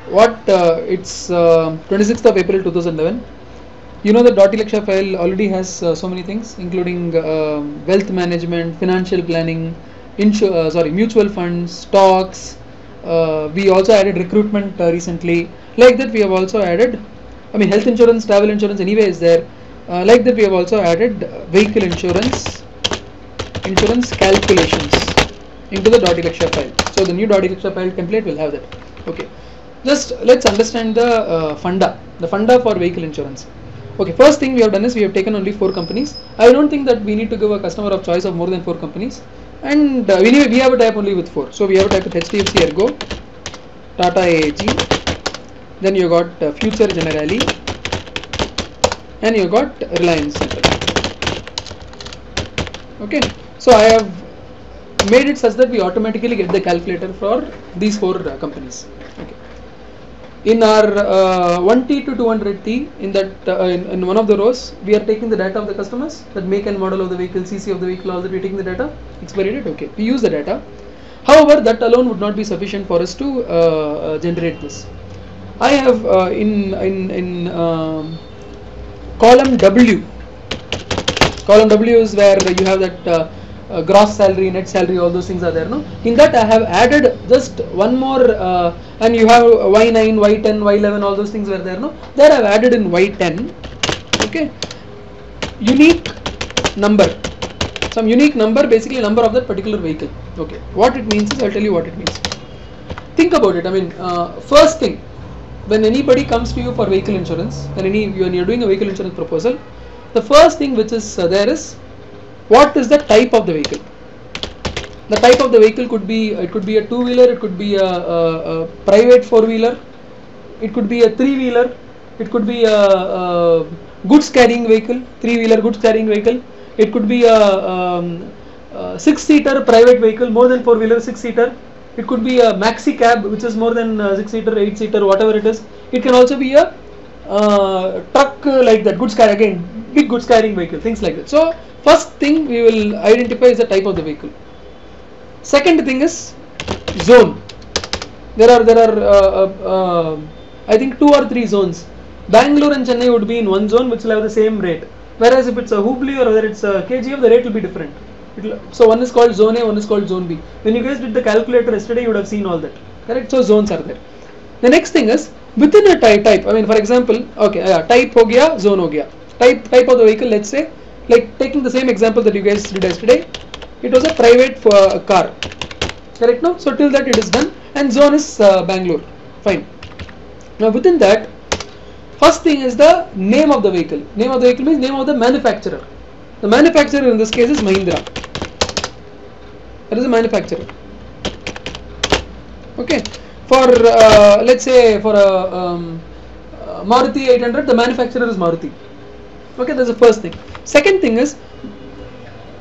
It's 26th of April 2011. You know the .elakshya file already has so many things, including wealth management, financial planning, mutual funds, stocks. We also added recruitment recently. Like that, we have also added, health insurance, travel insurance anyway is there. Like that, we have also added vehicle insurance calculations into the .elakshya file. So the new .elakshya file template will have that. Okay, just let's understand the funda for vehicle insurance. Okay, first thing we have done is we have taken only 4 companies. I don't think that we need to give a customer of choice of more than 4 companies, and we have a type only with 4. So we have a type with HDFC Ergo, Tata AAG, then you got Future Generali, and you got Reliance Central. Okay, so I have made it such that we automatically get the calculator for these 4 companies. Okay. In our 1T to 200T, in that in one of the rows, we are taking the data of the customers, that make and model of the vehicle, CC of the vehicle, all that we are taking the data, expiry date. Okay, we use the data. However, that alone would not be sufficient for us to generate this. I have in column W. Column W is where you have that gross salary, net salary, all those things are there. No, in that I have added just one more, and you have Y9, Y10, Y11, all those things were there. No, there I have added in Y10. Okay, unique number, some unique number, basically number of that particular vehicle. Okay, what it means is, I'll tell you what it means. Think about it. First thing, when anybody comes to you for vehicle insurance, when you're doing a vehicle insurance proposal, the first thing which is there is, what is the type of the vehicle? The type of the vehicle could be, it could be a 2-wheeler, it could be a private 4-wheeler, it could be a 3-wheeler, it could be a goods carrying vehicle, 3-wheeler goods carrying vehicle, it could be a 6-seater private vehicle, more than 4-wheeler, 6-seater, it could be a maxi cab which is more than 6-seater, 8-seater, whatever it is. It can also be a truck like that, goods carrying, again big goods carrying vehicle, things like that. So first thing we will identify is the type of the vehicle. Second thing is zone. There are I think 2 or 3 zones. Bangalore and Chennai would be in one zone which will have the same rate, whereas if it's a Hubli or whether it's a KGF, the rate will be different. So one is called zone A, one is called zone B. When you guys did the calculator yesterday, you would have seen all that, correct? So zones are there. The next thing is within a type. For example, okay, type ho gaya, zone ho gaya. Type of the vehicle, let's say, like taking the same example that you guys did yesterday, it was a private car, correct? No, so till that it is done, and zone is Bangalore. Fine. Now within that, first thing is the name of the vehicle. Name of the vehicle means name of the manufacturer. The manufacturer in this case is Mahindra. That is the manufacturer. Okay. For let's say for a Maruti 800, the manufacturer is Maruti. Okay, that's the first thing. Second thing is,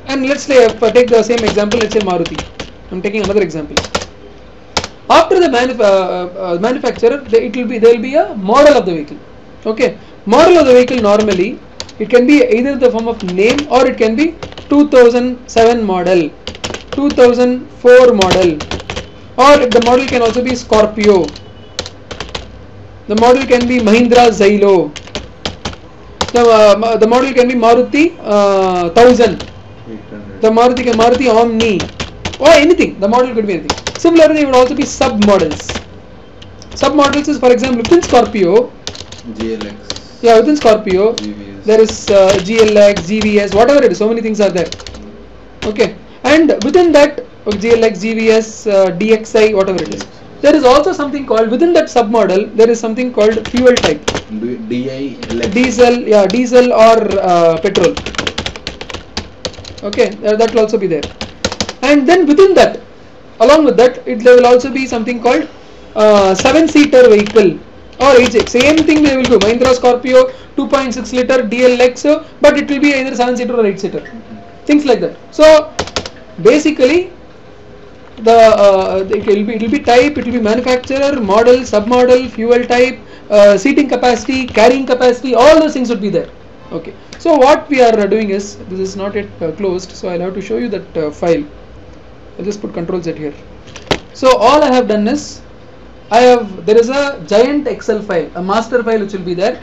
and let's say if I take the same example, let's say Maruti. I'm taking another example. After the manufacturer, there will be a model of the vehicle. Okay, model of the vehicle normally it can be either in the form of name, or it can be 2007 model, 2004 model, or the model can also be Scorpio. The model can be Mahindra Xylo. The model can be Maruti 1000. The Maruti Omni, or anything. The model could be anything. Similarly, there would also be sub models. Sub models is, for example, within Scorpio, GLX. Yeah, within Scorpio, GVS. There is GLX, GVS, whatever it is. So many things are there. Okay, and within that GLX, GVS, DXI, whatever it is, there is also something called, within that submodel, there is something called fuel type. DI, diesel, yeah, diesel or petrol. Okay, that will also be there. And then within that, along with that, there will also be something called 7-seater vehicle or HX. Same thing they will do. Mahindra Scorpio 2.6 liter DLX, but it will be either 7-seater or 8-seater. Things like that. So basically, it will be type, it will be manufacturer, model, submodel, fuel type, seating capacity, carrying capacity, all those things would be there. Okay. So what we are doing is, this is not yet closed, so I'll have to show you that file. I'll just put Ctrl Z here. So all I have done is, there is a giant Excel file, a master file which will be there.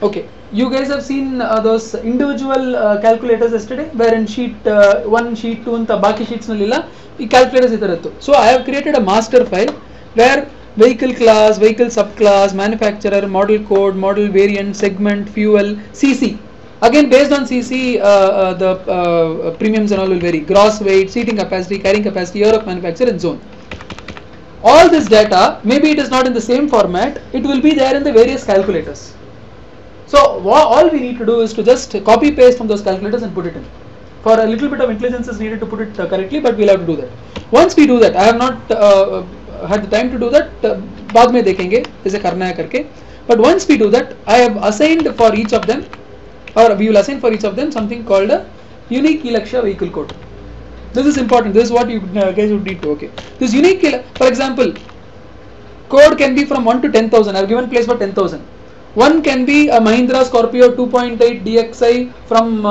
Okay, you guys have seen those individual calculators yesterday, wherein sheet 1, sheet 2 anta baki sheets nallilla ee calculators idarattu. So I have created a master file where vehicle class, vehicle subclass, manufacturer, model code, model variant, segment, fuel, CC. Again, based on CC, the premiums and all will vary. Gross weight, seating capacity, carrying capacity, year of manufacture, and zone. All this data, maybe it is not in the same format, it will be there in the various calculators. So all we need to do is to just copy paste from those calculators and put it in. For a little bit of intelligence is needed to put it correctly, but we'll have to do that. Once we do that, I have not had the time to do that. बाद में देखेंगे इसे करना है करके. But once we do that, I have assigned for each of them, or we will assign for each of them something called a unique elakshya vehicle code. This is important. This is what you guys would need to. Okay. This unique, for example, code can be from 1 to 10,000. I have given place for 10,000. One can be a Mahindra Scorpio 2.8 DXI from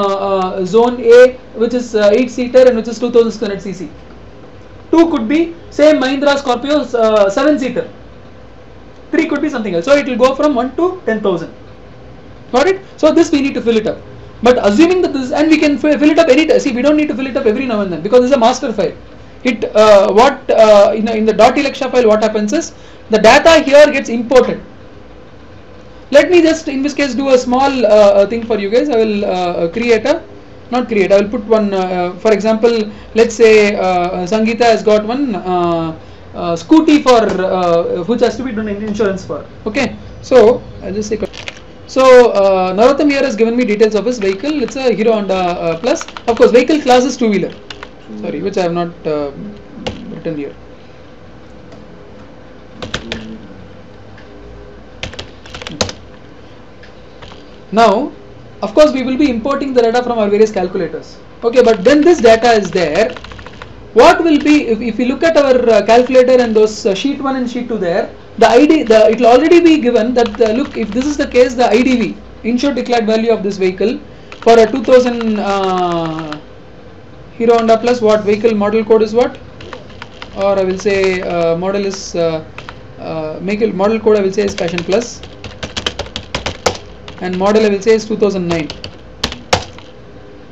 zone A, which is 8-seater and which is 2,600 cc. Two could be same Mahindra Scorpio 7-seater. Three could be something else. So it will go from 1 to 10,000. Got it? So this we need to fill it up. But assuming that this, and we can fill it up any time. See, we don't need to fill it up every now and then because this is a master file. It in the .elakshya file, what happens is the data here gets imported. Let me just in this case do a small thing for you guys. I will I will put one, for example, let's say Sangeeta has got one scooty for which has to be done insurance for. Okay, so I'll just say. So Narottam here has given me details of his vehicle. It's a Hero Honda Plus. Of course, vehicle class is two-wheeler. Sorry, which I have not written here. Now, of course, we will be importing the data from our various calculators. Okay, but then this data is there. What will be, if we look at our calculator and those sheet 1 and sheet 2 there, the ID, it will already be given that, look, if this is the case, the IDV, insured declared value of this vehicle for a 2000 Hero Honda Plus, what vehicle model code is what? Or I will say model is, model code I will say is Passion Plus. And model I will say is 2009.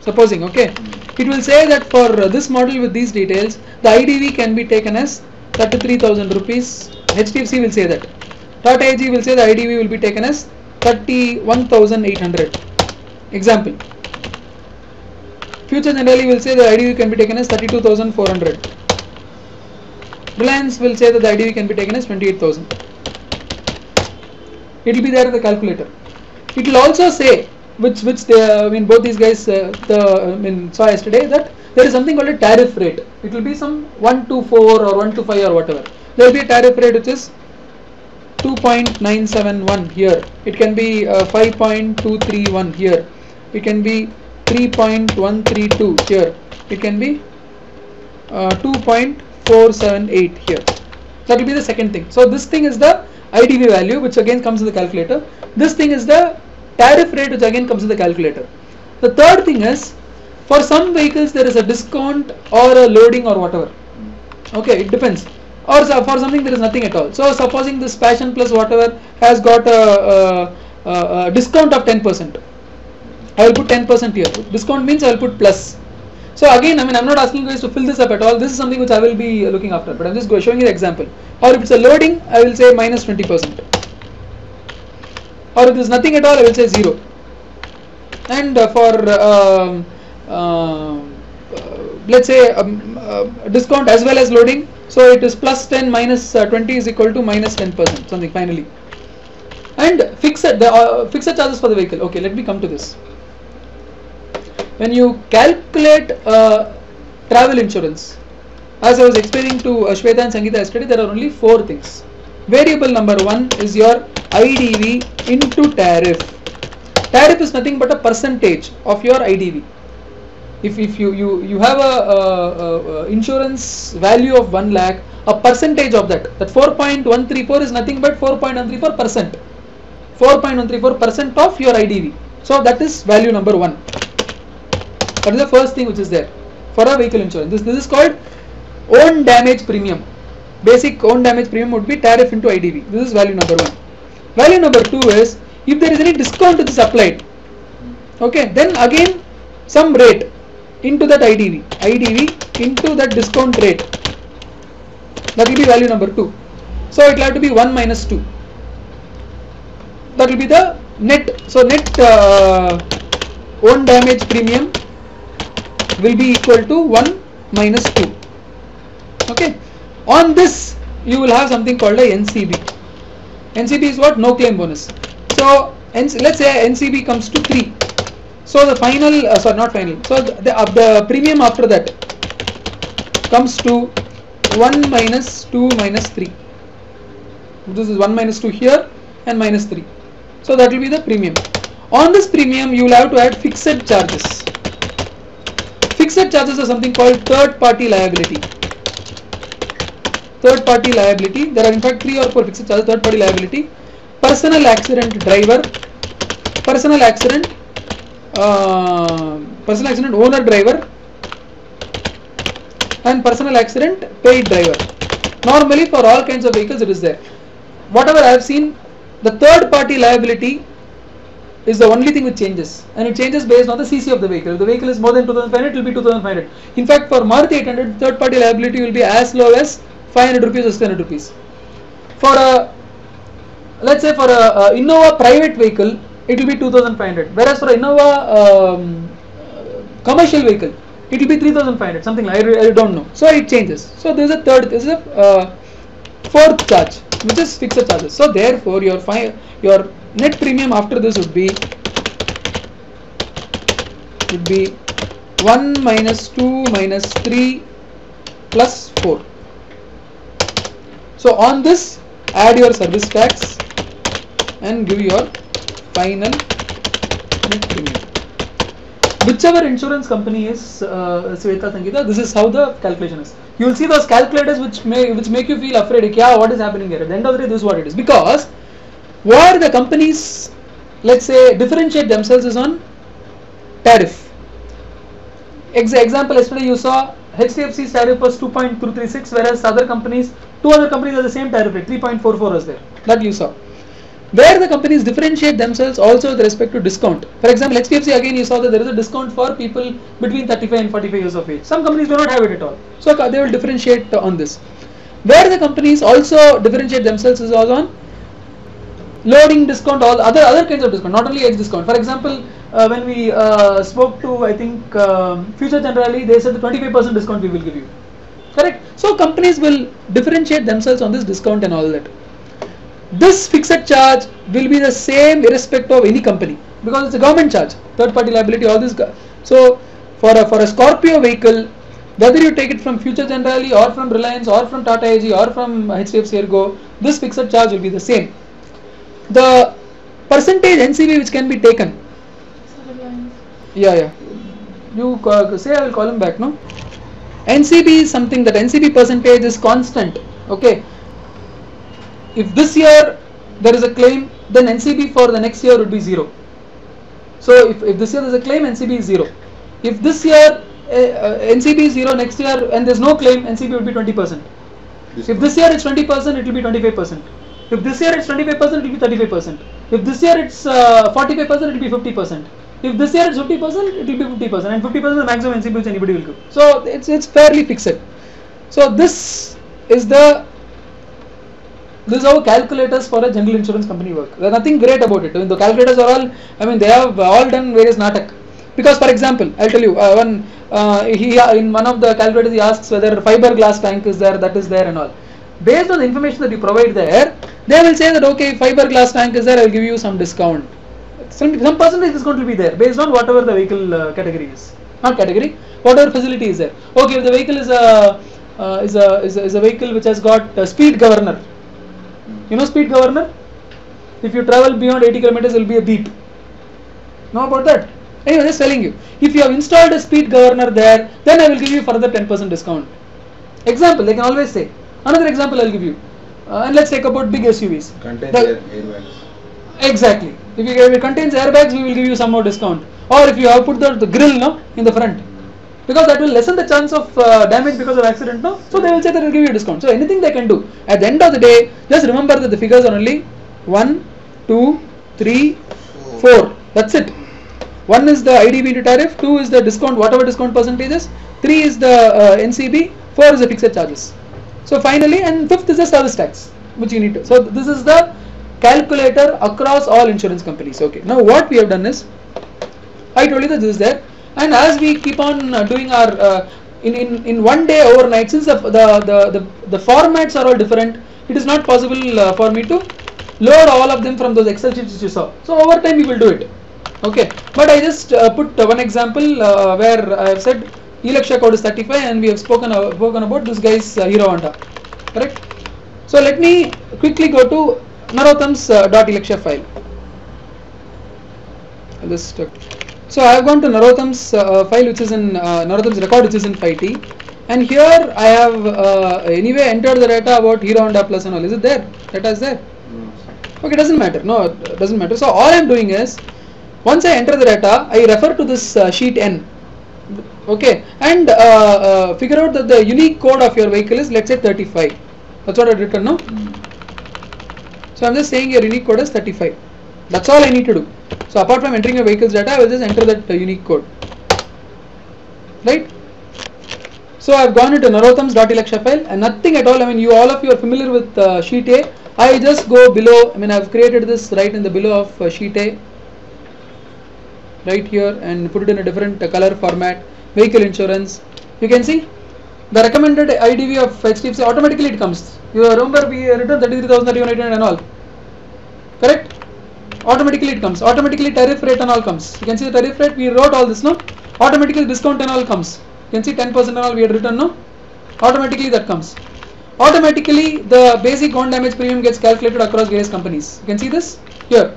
Supposing, okay, it will say that for this model with these details, the IDV can be taken as 33,000 rupees. HDFC will say that. Tata AG will say the IDV will be taken as 31,800. Example. Future Generali will say the IDV can be taken as 32,400. Reliance will say that the IDV can be taken as 28,000. It will be there in the calculator. It will also say, which they, both these guys saw yesterday, that there is something called a tariff rate. It will be some 124 or 125 or whatever. There will be a tariff rate which is 2.971 here. It can be 5.231 here. It can be 3.132 here. It can be 2.478 here. That will be the second thing. So this thing is the IDV value, which again comes in the calculator. This thing is the tariff rate, which again comes in the calculator. The third thing is, for some vehicles there is a discount or a loading or whatever. Okay, it depends. Or for something there is nothing at all. So supposing this Passion Plus whatever has got a discount of 10%. I will put 10% here. Discount means I will put plus. So again, I'm not asking you guys to fill this up at all. This is something which I will be looking after, but I'm just showing you the example. Or if it's a loading, I will say minus 20%. Or if there's nothing at all, I will say 0. And for let's say discount as well as loading, so it is plus 10 minus 20 is equal to minus 10%, something finally. And fixed charges for the vehicle. Okay, let me come to this. When you calculate travel insurance, as I was explaining to Shweta and Sangeeta yesterday, there are only 4 things. Variable number 1 is your IDV into tariff. Tariff is nothing but a percentage of your IDV. If you have a insurance value of 1 lakh, a percentage of that 4.134 is nothing but 4.134%. 4.134% of your IDV. So that is value number 1. That is the first thing which is there for a vehicle insurance. This is called own damage premium. basic own damage premium would be tariff into IDV. This is value number 1. Value number 2 is if there is any discount which is applied, okay, then again some rate into that IDV into that discount rate, that will be value number 2. So it will have to be 1 minus 2. That will be the net. So net own damage premium will be equal to 1 minus 2. Okay. On this you will have something called a NCB. NCB is what? No claim bonus. So let's say NCB comes to 3. So the final, sorry, not final. So the premium after that comes to 1 minus 2 minus 3. This is 1 minus 2 here and minus 3. So that will be the premium. On this premium you will have to add fixed charges. Fixed charges are something called third party liability. Third party liability, there are in fact 3 or 4 fixed charges. Third party liability, personal accident driver, personal accident owner driver, and personal accident paid driver. Normally for all kinds of vehicles it is there. Whatever I have seen, the third party liability is the only thing which changes, and it changes based on the CC of the vehicle. If the vehicle is more than 2500, it will be 2500. In fact, for Maruti 800, third party liability will be as low as 500 rupees or 600 rupees. For a, let's say for a Innova private vehicle, it will be 2500, whereas for a Innova commercial vehicle, it will be 3500, something like, I don't know. So it changes. So this is a third, this is a fourth charge, which is fixed charges. So therefore your net premium after this would be 1 minus 2 minus 3 plus 4. So on this add your service tax and give your final net premium. Whichever insurance company is Sweta, Sangeeta, this is how the calculation is. You will see those calculators which make you feel afraid. What is happening here? At the end of the day, this is what it is. Because where the companies, let's say, differentiate themselves is on tariff. Example, yesterday you saw HDFC's tariff was 2.236, whereas two other companies have the same tariff rate, 3.44 was there. That you saw. Where the companies differentiate themselves also with respect to discount. For example, HDFC, again you saw that there is a discount for people between 35 and 45 years of age. Some companies do not have it at all. So they will differentiate on this. Where the companies also differentiate themselves is also on loading discount, all other kinds of discount, not only age discount. For example, when we spoke to, I think, Future Generali, they said the 25% discount we will give you. Correct? So companies will differentiate themselves on this discount and all that. This fixed charge will be the same irrespective of any company, because it's a government charge, third party liability, all this. So for a Scorpio vehicle, whether you take it from Future Generali or from Reliance or from Tata AG or from HDFC Ergo, this fixed charge will be the same. The percentage NCB which can be taken. Yeah. You say I will call him back, no? NCB is something that NCB percentage is constant. Okay. If this year there is a claim, then NCB for the next year would be 0. So if this year there is a claim, NCB is 0. If this year NCB is 0, next year and there is no claim, NCB would be 20%. If this year it's 20%, it will be 25%. If this year it's 25%, it will be 35%. If this year it's 45%, it will be 50%. If this year it's 50%, it will be 50%, and 50% is the maximum NCB which anybody will give. So it's fairly fixed. So this is how calculators for a general insurance company work. There's nothing great about it. The calculators are all, they have all done various natak. Because for example, I'll tell you, in one of the calculators he asks whether fiberglass tank is there, that is there and all. Based on the information that you provide there, they will say that okay, fiberglass tank is there, I will give you some discount. Some percentage discount will be there based on whatever the vehicle category is. Not category, whatever facility is there. Okay, if the vehicle is a vehicle which has got a speed governor. You know speed governor? If you travel beyond 80 kilometers, there will be a beep. Know about that? Anyway, just telling you. If you have installed a speed governor there, then I will give you further 10% discount. Example, they can always say. Another example I will give you. And let's take about big SUVs. Contains airbags. Exactly. If it contains airbags, we will give you some more discount. Or if you have put the grill in the front, because that will lessen the chance of damage because of accident, no? So they will say that they will give you a discount. So anything they can do. At the end of the day, just remember that the figures are only 1, 2, 3, 4. That's it. 1 is the IDV into tariff, 2 is the discount, whatever discount percentages, 3 is the NCB, 4 is the fixed charges. So finally, and 5th is the service tax, which you need to. So this is the calculator across all insurance companies. Okay. Now what we have done is, I told you that this is there, and as we keep on doing our in one day overnight, since the formats are all different, it is not possible for me to load all of them from those Excel sheets which you saw. So over time we will do it. Okay, but I just put one example where I have said elakshya code is 35, and we have spoken about this guy's Hero Honda, correct? So let me quickly go to Narottam's .elakshya file. I'll just so I have gone to Narottam's file, which is in Narottam's record, which is in 5T, and here I have anyway entered the data about Hero Honda Plus and all. Is it there? Data is there? Okay, doesn't matter. No, it doesn't matter. So all I am doing is, once I enter the data, I refer to this sheet N, okay, and figure out that the unique code of your vehicle is, let's say, 35. That's what I written now. So I'm just saying your unique code is 35. That's all I need to do. So apart from entering your vehicle's data, I will just enter that unique code, right? So I've gone into Narottam's .elakshya file, and nothing at all. I mean, all of you are familiar with sheet A. I just go below. I mean, I've created this right in the below of sheet A, right here, and put it in a different color format. Vehicle insurance. You can see the recommended IDV of HDFC, automatically it comes. You remember we written 33,000 and all, correct? Automatically it comes. Automatically tariff rate and all comes. You can see the tariff rate. We wrote all this, no? Automatically discount and all comes. You can see 10% and all we had written, no? Automatically that comes. Automatically the basic ground damage premium gets calculated across various companies. You can see this here.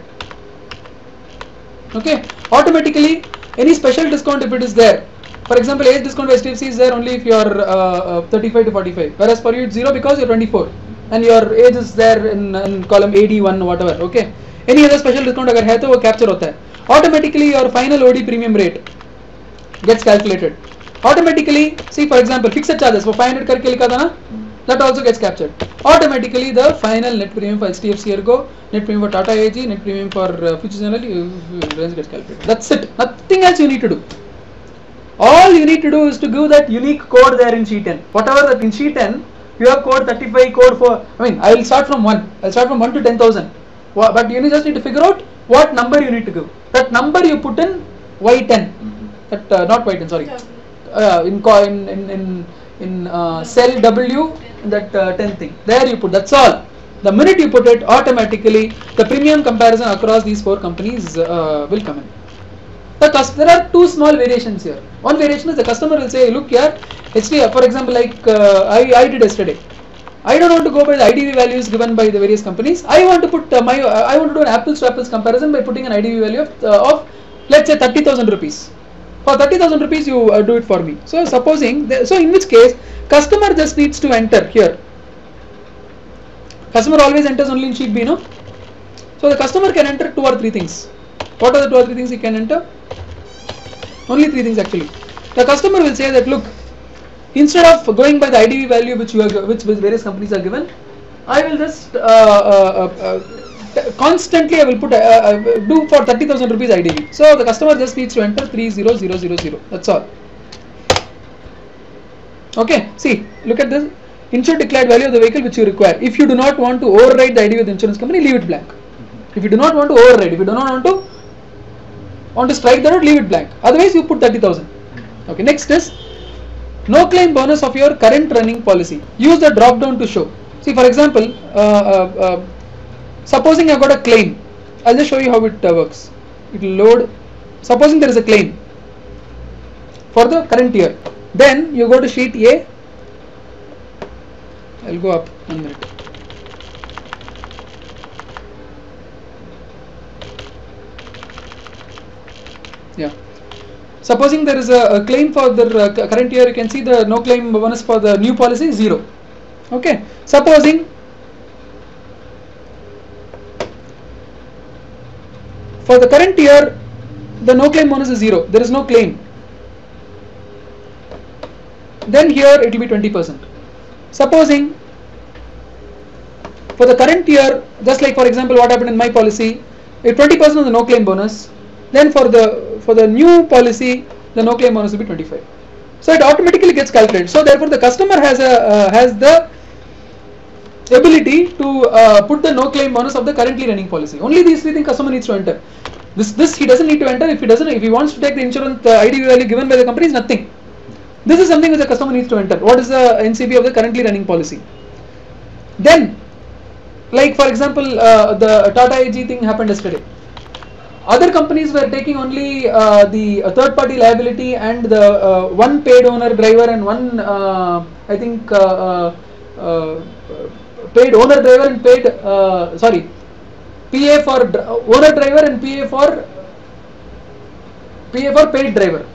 Okay. Automatically any special discount, if it is there. For example, age discount by HDFC is there only if you are 35 to 45, whereas for you it's 0 because you are 24 and your age is there in column AD1 whatever. Okay. Any other special discount अगर है तो वो capture होता है. Automatically your final OD premium rate gets calculated. Automatically, see for example fixed charges for 500 करके लिखा था ना, that also gets captured. Automatically the final net premium for HDFC Ergo, net premium for Tata AG, net premium for Future General gets calculated. That's it. Nothing else you need to do. All you need to do is to give that unique code there in sheet 10. Whatever that in sheet 10, you have code 35, code 4. I mean, I will start from 1. I'll start from 1 to 10,000. But you just need to figure out what number you need to give. That number you put in Y10. That not Y10, sorry. In cell W, that 10 thing. There you put. That's all. The minute you put it, automatically the premium comparison across these 4 companies will come in. There are 2 small variations here. One variation is the customer will say, look here, HDFC, for example, like I did yesterday. I don't want to go by the IDV values given by the various companies. I want to put I want to do an apples to apples comparison by putting an IDV value of let's say 30,000 rupees. For 30,000 rupees, you do it for me. So supposing, so in which case, customer just needs to enter here. Customer always enters only in sheet B, no? So the customer can enter 2 or 3 things. What are the 2 or 3 things he can enter? Only 3 things actually. The customer will say that, look, instead of going by the IDV value which various companies are given, I will just constantly I will put do for 30,000 rupees IDV. So the customer just needs to enter 30000. That's all. Okay. See, look at this. Insured declared value of the vehicle which you require. If you do not want to override the IDV of the insurance company, leave it blank. If you do not want to override, if you do not want to strike the note, leave it blank. Otherwise, you put 30,000. Okay. Next is no claim bonus of your current running policy. Use the drop down to show. See, for example, supposing I got a claim, I'll just show you how it works. It will load. Supposing there is a claim for the current year, then you go to sheet A. I'll go up 1 minute. Yeah. Supposing there is a claim for the current year, you can see the no claim bonus for the new policy is 0. Okay. Supposing for the current year, the no claim bonus is 0. There is no claim. then here it will be 20%. Supposing for the current year, just like for example what happened in my policy, if 20% of the no claim bonus, then for the new policy the no claim bonus will be 25. So it automatically gets calculated. So therefore the customer has the ability to put the no claim bonus of the currently running policy. Only these three things customer needs to enter. This he doesn't need to enter. If he wants to take the insurance ID value given by the company is nothing. This is something which the customer needs to enter. What is the NCB of the currently running policy? Then, like for example, the Tata AG thing happened yesterday. Other companies were taking only the third party liability and the one paid owner driver and one I think paid owner driver and paid PA for owner driver and PA for paid driver.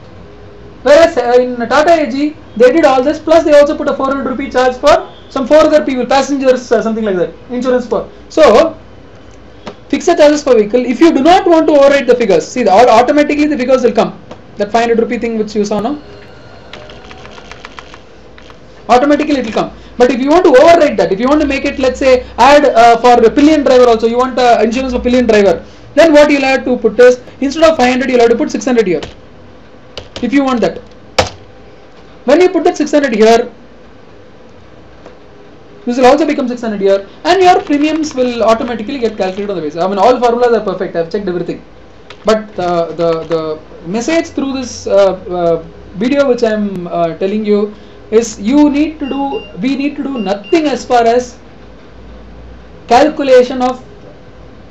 Whereas in Tata AG they did all this, plus they also put a 400 rupee charge for some 4 other people, passengers, something like that, insurance for. So fixed charges per vehicle, if you do not want to override the figures, see automatically the figures will come. That 500 rupee thing which you saw now, automatically it will come. But if you want to override that, if you want to make it, let's say add for the pillion driver also, you want insurance for pillion driver, then what you'll have to put is, instead of 500 you'll have to put 600 here. If you want that, when you put that 600 here, this will also become 600 here, and your premiums will automatically get calculated on the basis. I mean, all formulas are perfect. I have checked everything, but the message through this video which I am telling you is we need to do nothing as far as calculation of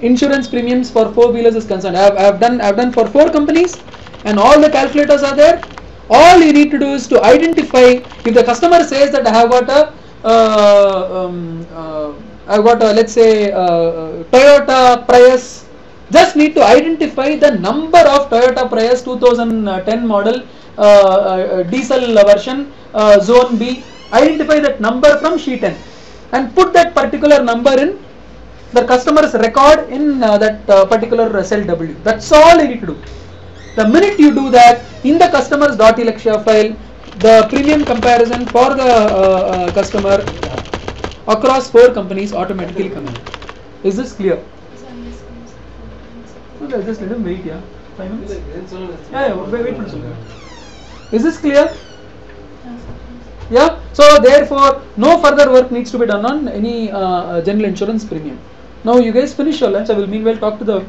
insurance premiums for 4-wheelers is concerned. I have done for 4 companies, and all the calculators are there. All you need to do is to identify, if the customer says that I have got a let's say Toyota Prius, just need to identify the number of Toyota Prius 2010 model diesel version zone B, identify that number from sheet 10 and put that particular number in the customer's record in that particular cell W. That's all you need to do. The minute you do that, in the customer's .elakshya file, the premium comparison for the customer across 4 companies automatically come in. Is this clear? Okay, just let him wait, yeah. 5 minutes? Yeah, wait for a second. Is this clear? Yeah. So therefore, no further work needs to be done on any general insurance premium. Now you guys finish your lunch. I will meanwhile talk to the